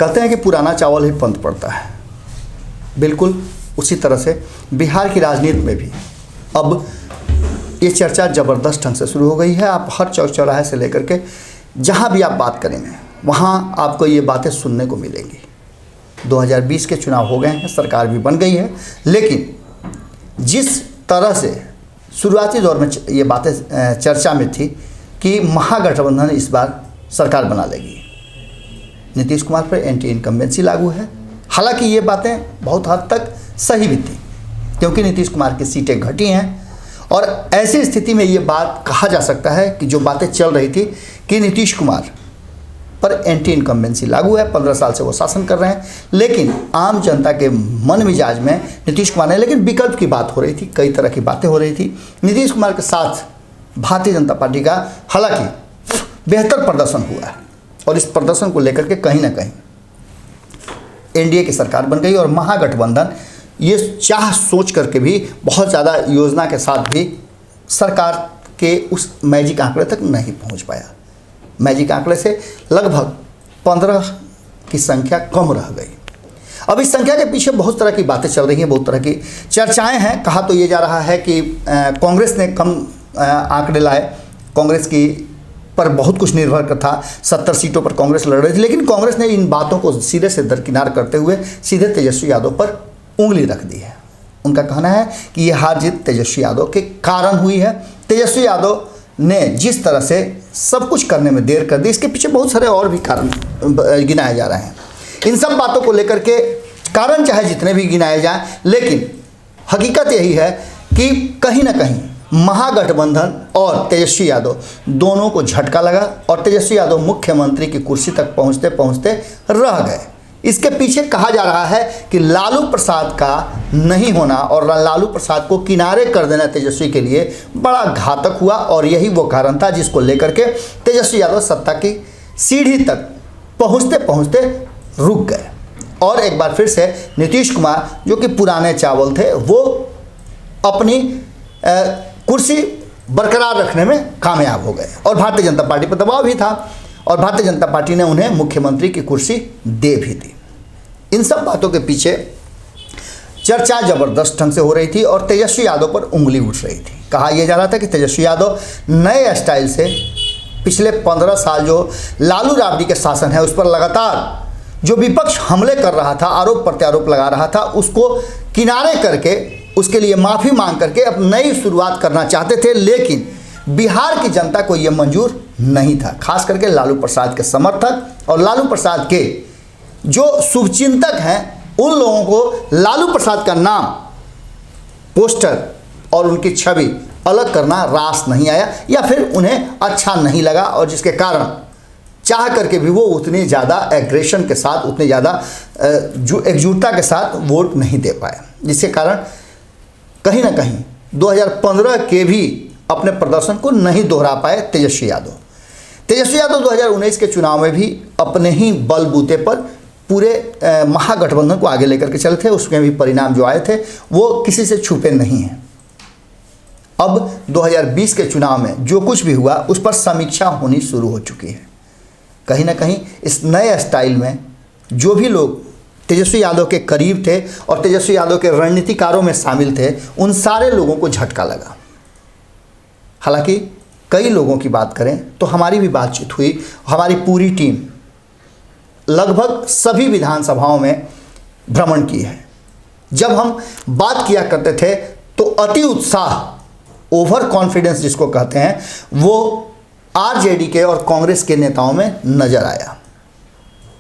कहते हैं कि पुराना चावल ही पंत पड़ता है। बिल्कुल उसी तरह से बिहार की राजनीति में भी अब ये चर्चा ज़बरदस्त ढंग से शुरू हो गई है। आप हर चौक चौराहे से लेकर के जहाँ भी आप बात करेंगे वहाँ आपको ये बातें सुनने को मिलेंगी। 2020 के चुनाव हो गए हैं, सरकार भी बन गई है, लेकिन जिस तरह से शुरुआती दौर में ये बातें चर्चा में थी कि महागठबंधन इस बार सरकार बना लेगी, नीतीश कुमार पर एंटी इनकम्बेंसी लागू है। हालांकि ये बातें बहुत हद तक सही भी थी क्योंकि नीतीश कुमार की सीटें घटी हैं और ऐसी स्थिति में ये बात कहा जा सकता है कि जो बातें चल रही थी कि नीतीश कुमार पर एंटी इनकम्बेंसी लागू है, 15 साल से वो शासन कर रहे हैं, लेकिन आम जनता के मन मिजाज में नीतीश कुमार ने, लेकिन विकल्प की बात हो रही थी, कई तरह की बातें हो रही थी। नीतीश कुमार के साथ भारतीय जनता पार्टी का हालांकि बेहतर प्रदर्शन हुआ है और इस प्रदर्शन को लेकर के कहीं ना कहीं एनडीए की सरकार बन गई और महागठबंधन ये चाह सोच करके भी बहुत ज़्यादा योजना के साथ भी सरकार के उस मैजिक आंकड़े तक नहीं पहुंच पाया। मैजिक आंकड़े से लगभग 15 की संख्या कम रह गई। अब इस संख्या के पीछे बहुत तरह की बातें चल रही हैं, बहुत तरह की चर्चाएं हैं। कहा तो ये जा रहा है कि कांग्रेस ने कम आंकड़े लाए, कांग्रेस की पर बहुत कुछ निर्भर कर था, 70 सीटों पर कांग्रेस लड़ रही थी, लेकिन कांग्रेस ने इन बातों को सिरे से दरकिनार करते हुए सीधे तेजस्वी यादव पर उंगली रख दी है। उनका कहना है कि ये हार जीत तेजस्वी यादव के कारण हुई है। तेजस्वी यादव ने जिस तरह से सब कुछ करने में देर कर दी, इसके पीछे बहुत सारे और भी कारण गिनाए जा रहे हैं। इन सब बातों को लेकर के कारण चाहे जितने भी गिनाए जाएं, लेकिन हकीकत यही है कि कहीं ना कहीं महागठबंधन और तेजस्वी यादव दोनों को झटका लगा और तेजस्वी यादव मुख्यमंत्री की कुर्सी तक पहुंचते पहुंचते रह गए। इसके पीछे कहा जा रहा है कि लालू प्रसाद का नहीं होना और लालू प्रसाद को किनारे कर देना तेजस्वी के लिए बड़ा घातक हुआ और यही वो कारण था जिसको लेकर के तेजस्वी यादव सत्ता की सीढ़ी तक पहुंचते पहुंचते रुक गए। और एक बार फिर से नीतीश कुमार जो कि पुराने चावल थे वो अपनी कुर्सी बरकरार रखने में कामयाब हो गए और भारतीय जनता पार्टी पर दबाव भी था और भारतीय जनता पार्टी ने उन्हें मुख्यमंत्री की कुर्सी दे भी दी। इन सब बातों के पीछे चर्चा जबरदस्त ढंग से हो रही थी और तेजस्वी यादव पर उंगली उठ रही थी। कहा यह जा रहा था कि तेजस्वी यादव नए स्टाइल से पिछले 15 साल जो लालू राबड़ी के शासन है उस पर लगातार जो विपक्ष हमले कर रहा था, आरोप प्रत्यारोप लगा रहा था, उसको किनारे करके उसके लिए माफ़ी मांग करके अब नई शुरुआत करना चाहते थे, लेकिन बिहार की जनता को यह मंजूर नहीं था। खास करके लालू प्रसाद के समर्थक और लालू प्रसाद के जो शुभचिंतक हैं उन लोगों को लालू प्रसाद का नाम, पोस्टर और उनकी छवि अलग करना रास नहीं आया या फिर उन्हें अच्छा नहीं लगा और जिसके कारण चाह करके भी वो उतनी ज़्यादा एग्रेशन के साथ, उतनी ज़्यादा जो एकजुटता के साथ वोट नहीं दे पाए, जिसके कारण कहीं ना कहीं 2015 के भी अपने प्रदर्शन को नहीं दोहरा पाए तेजस्वी यादव। तेजस्वी यादव 2019 के चुनाव में भी अपने ही बलबूते पर पूरे महागठबंधन को आगे लेकर के चले थे। उसमें भी परिणाम जो आए थे वो किसी से छुपे नहीं हैं। अब 2020 के चुनाव में जो कुछ भी हुआ उस पर समीक्षा होनी शुरू हो चुकी है। कहीं ना कहीं इस नए स्टाइल में जो भी लोग तेजस्वी यादव के करीब थे और तेजस्वी यादव के रणनीतिकारों में शामिल थे उन सारे लोगों को झटका लगा। हालांकि कई लोगों की बात करें तो हमारी भी बातचीत हुई, हमारी पूरी टीम लगभग सभी विधानसभाओं में भ्रमण की है। जब हम बात किया करते थे तो अति उत्साह, ओवर कॉन्फिडेंस जिसको कहते हैं, वो आरजेडी के और कांग्रेस के नेताओं में नजर आया।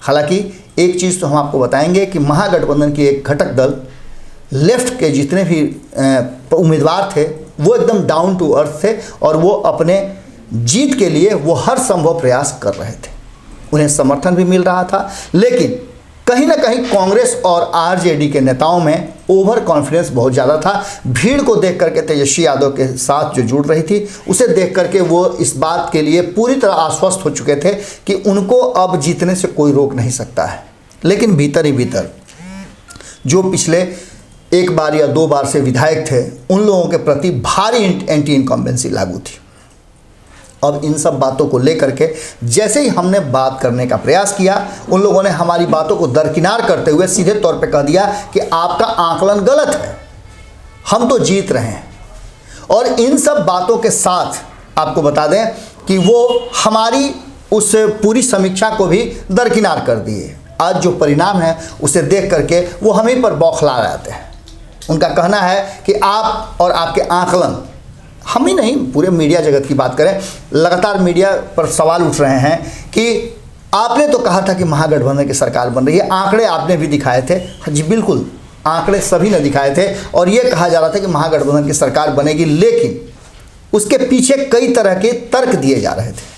हालांकि एक चीज़ तो हम आपको बताएंगे कि महागठबंधन की एक घटक दल लेफ्ट के जितने भी उम्मीदवार थे वो एकदम डाउन टू अर्थ थे और वो अपने जीत के लिए वो हर संभव प्रयास कर रहे थे। उन्हें समर्थन भी मिल रहा था, लेकिन कहीं ना कहीं कांग्रेस और आरजेडी के नेताओं में ओवर कॉन्फिडेंस बहुत ज़्यादा था। भीड़ को देख करके तेजस्वी यादव के साथ जो जुड़ रही थी उसे देख करके वो इस बात के लिए पूरी तरह आश्वस्त हो चुके थे कि उनको अब जीतने से कोई रोक नहीं सकता है। लेकिन भीतर ही भीतर जो पिछले एक बार या दो बार से विधायक थे उन लोगों के प्रति भारी एंटी इनकम्बेंसी लागू थी। अब इन सब बातों को लेकर के जैसे ही हमने बात करने का प्रयास किया, उन लोगों ने हमारी बातों को दरकिनार करते हुए सीधे तौर पे कह दिया कि आपका आकलन गलत है, हम तो जीत रहे हैं। और इन सब बातों के साथ आपको बता दें कि वो हमारी उस पूरी समीक्षा को भी दरकिनार कर दिए। आज जो परिणाम है उसे देख करके वो हम ही पर बौखला जाते हैं। उनका कहना है कि आप और आपके आकलन, हम ही नहीं पूरे मीडिया जगत की बात करें, लगातार मीडिया पर सवाल उठ रहे हैं कि आपने तो कहा था कि महागठबंधन की सरकार बन रही है, आंकड़े आपने भी दिखाए थे। जी बिल्कुल, आंकड़े सभी ने दिखाए थे और ये कहा जा रहा था कि महागठबंधन की सरकार बनेगी, लेकिन उसके पीछे कई तरह के तर्क दिए जा रहे थे।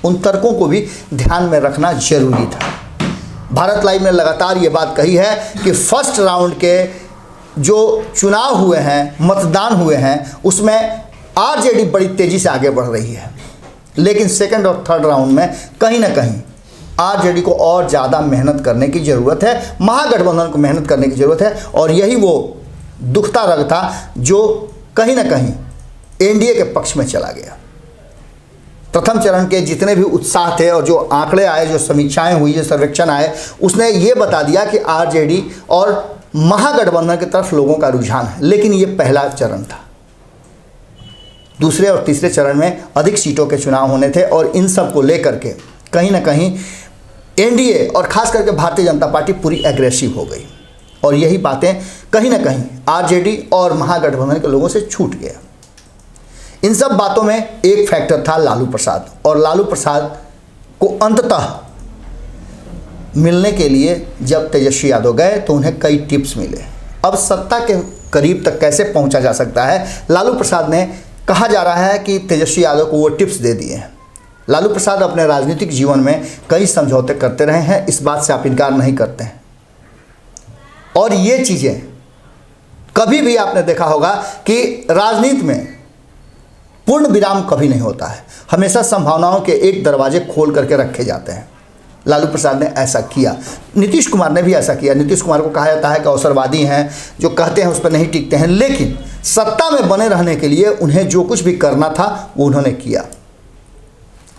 उन तर्कों को भी ध्यान में रखना जरूरी था। भारत लाइव ने लगातार ये बात कही है कि फर्स्ट राउंड के जो चुनाव हुए हैं, मतदान हुए हैं, उसमें आरजेडी बड़ी तेज़ी से आगे बढ़ रही है, लेकिन सेकंड और थर्ड राउंड में कहीं ना कहीं आरजेडी को और ज़्यादा मेहनत करने की ज़रूरत है, महागठबंधन को मेहनत करने की ज़रूरत है। और यही वो दुखता रंग था जो कहीं ना कहीं एनडीए के पक्ष में चला गया। प्रथम चरण के जितने भी उत्साह थे और जो आंकड़े आए, जो समीक्षाएं हुई, जो सर्वेक्षण आए, उसने ये बता दिया कि आरजेडी और महागठबंधन की तरफ लोगों का रुझान है। लेकिन ये पहला चरण था, दूसरे और तीसरे चरण में अधिक सीटों के चुनाव होने थे और इन सब को लेकर के कहीं ना कहीं एनडीए और खास करके भारतीय जनता पार्टी पूरी एग्रेसिव हो गई और यही बातें कहीं ना कहीं आरजेडी और महागठबंधन के लोगों से छूट गया। इन सब बातों में एक फैक्टर था लालू प्रसाद, और लालू प्रसाद को अंततः मिलने के लिए जब तेजस्वी यादव गए तो उन्हें कई टिप्स मिले। अब सत्ता के करीब तक कैसे पहुंचा जा सकता है, लालू प्रसाद ने कहा जा रहा है कि तेजस्वी यादव को वो टिप्स दे दिए हैं। लालू प्रसाद अपने राजनीतिक जीवन में कई समझौते करते रहे हैं, इस बात से आप इनकार नहीं करते हैं। और ये चीज़ें कभी भी आपने देखा होगा कि राजनीति में पूर्ण विराम कभी नहीं होता है, हमेशा संभावनाओं के एक दरवाजे खोल करके रखे जाते हैं। लालू प्रसाद ने ऐसा किया, नीतीश कुमार ने भी ऐसा किया। नीतीश कुमार को कहा जाता है कि अवसरवादी हैं, जो कहते हैं उस पर नहीं टिकते हैं, लेकिन सत्ता में बने रहने के लिए उन्हें जो कुछ भी करना था वो उन्होंने किया।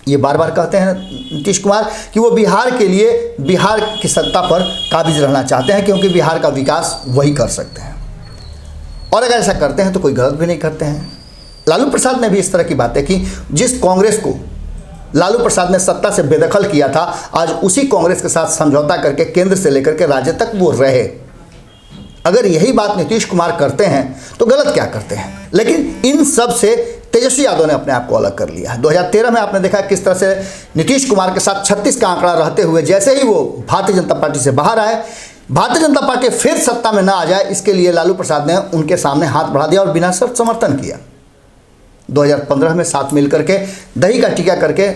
ये बार बार कहते हैं नीतीश कुमार कि वो बिहार के लिए, बिहार की सत्ता पर काबिज रहना चाहते हैं, क्योंकि बिहार का विकास वही कर सकते हैं और अगर ऐसा करते हैं तो कोई गलत भी नहीं करते हैं। लालू प्रसाद ने भी इस तरह की बातें की। जिस कांग्रेस को लालू प्रसाद ने सत्ता से बेदखल किया था, आज उसी कांग्रेस के साथ समझौता करके केंद्र से लेकर के राज्य तक वो रहे। अगर यही बात नीतीश कुमार करते हैं तो गलत क्या करते हैं। लेकिन इन सब से तेजस्वी यादव ने अपने आप को अलग कर लिया है। 2013 में आपने देखा किस तरह से नीतीश कुमार के साथ 36 का आंकड़ा रहते हुए जैसे ही वो भारतीय जनता पार्टी से बाहर आए, भारतीय जनता पार्टी फिर सत्ता में ना आ जाए, इसके लिए लालू प्रसाद ने उनके सामने हाथ बढ़ा दिया और बिना शर्त समर्थन किया। 2015 में साथ मिलकर के दही का टीका करके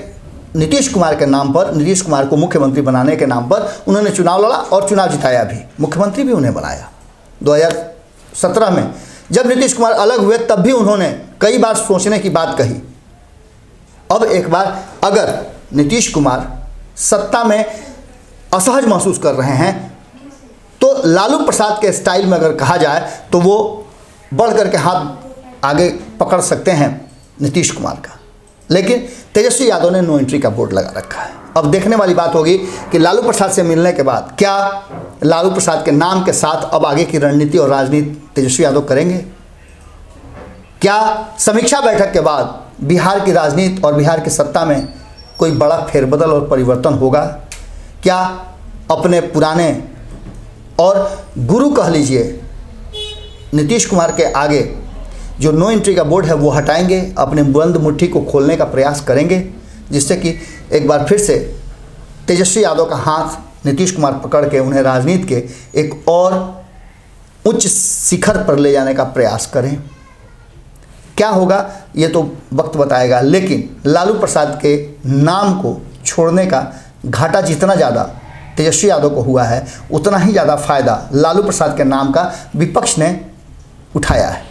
नीतीश कुमार के नाम पर, नीतीश कुमार को मुख्यमंत्री बनाने के नाम पर उन्होंने चुनाव लड़ा और चुनाव जिताया भी, मुख्यमंत्री भी उन्हें बनाया। 2017 में जब नीतीश कुमार अलग हुए तब भी उन्होंने कई बार सोचने की बात कही। अब एक बार अगर नीतीश कुमार सत्ता में असहज महसूस कर रहे हैं तो लालू प्रसाद के स्टाइल में अगर कहा जाए तो वो बढ़ करके हाथ आगे पकड़ सकते हैं नीतीश कुमार का। लेकिन तेजस्वी यादव ने नो एंट्री का बोर्ड लगा रखा है। अब देखने वाली बात होगी कि लालू प्रसाद से मिलने के बाद क्या लालू प्रसाद के नाम के साथ अब आगे की रणनीति और राजनीति तेजस्वी यादव करेंगे। क्या समीक्षा बैठक के बाद बिहार की राजनीति और बिहार की सत्ता में कोई बड़ा फेरबदल और परिवर्तन होगा। क्या अपने पुराने और गुरु कह लीजिए नीतीश कुमार के आगे जो नो एंट्री का बोर्ड है वो हटाएंगे, अपने बंद मुट्ठी को खोलने का प्रयास करेंगे, जिससे कि एक बार फिर से तेजस्वी यादव का हाथ नीतीश कुमार पकड़ के उन्हें राजनीति के एक और उच्च शिखर पर ले जाने का प्रयास करें। क्या होगा ये तो वक्त बताएगा, लेकिन लालू प्रसाद के नाम को छोड़ने का घाटा जितना ज़्यादा तेजस्वी यादव को हुआ है, उतना ही ज़्यादा फायदा लालू प्रसाद के नाम का विपक्ष ने उठाया है।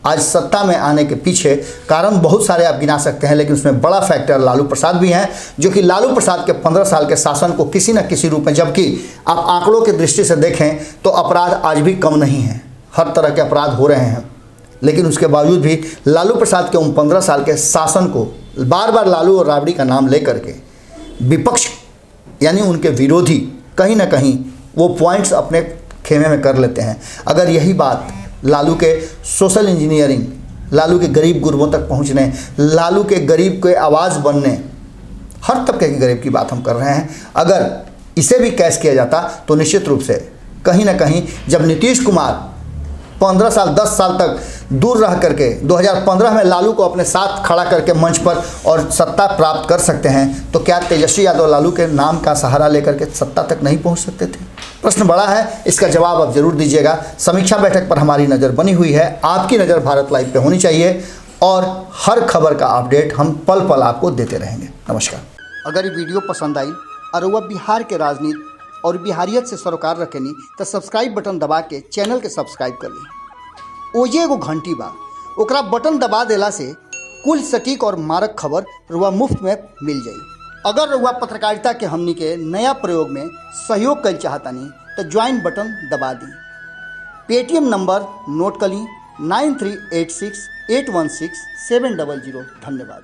आज सत्ता में आने के पीछे कारण बहुत सारे आप गिना सकते हैं, लेकिन उसमें बड़ा फैक्टर लालू प्रसाद भी हैं, जो कि लालू प्रसाद के 15 साल के शासन को किसी न किसी रूप में, जबकि आप आंकड़ों की दृष्टि से देखें तो अपराध आज भी कम नहीं हैं, हर तरह के अपराध हो रहे हैं, लेकिन उसके बावजूद भी लालू प्रसाद के उन 15 साल के शासन को बार बार लालू और राबड़ी का नाम लेकर के विपक्ष यानी उनके विरोधी कहीं ना कहीं वो पॉइंट्स अपने खेमे में कर लेते हैं। अगर यही बात लालू के सोशल इंजीनियरिंग, लालू के गरीब गुरबों तक पहुंचने, लालू के गरीब के आवाज़ बनने, हर तबके के गरीब की बात हम कर रहे हैं, अगर इसे भी कैश किया जाता तो निश्चित रूप से कहीं ना कहीं जब नीतीश कुमार 15 साल 10 साल तक दूर रह करके 2015 में लालू को अपने साथ खड़ा करके मंच पर और सत्ता प्राप्त कर सकते हैं, तो क्या तेजस्वी यादव लालू के नाम का सहारा लेकर के सत्ता तक नहीं पहुंच सकते थे? प्रश्न बड़ा है, इसका जवाब आप जरूर दीजिएगा। समीक्षा बैठक पर हमारी नज़र बनी हुई है, आपकी नज़र भारत लाइव पे होनी चाहिए और हर खबर का अपडेट हम पल पल आपको देते रहेंगे। नमस्कार। अगर ये वीडियो पसंद आई और वह बिहार के राजनीति और बिहारियत से सरोकार रखेनी तो सब्सक्राइब बटन दबा के चैनल के सब्सक्राइब कर ली। ओजे एगो घंटी बा, ओकरा बटन दबा देला से कुल सटीक और मारक खबर रुआ मुफ्त में मिल जाई। अगर रुआ पत्रकारिता के हमनी के नया प्रयोग में सहयोग कर चाहतानी तो ज्वाइन बटन दबा दी। पेटीएम नंबर नोट कर ली 9386816700। धन्यवाद।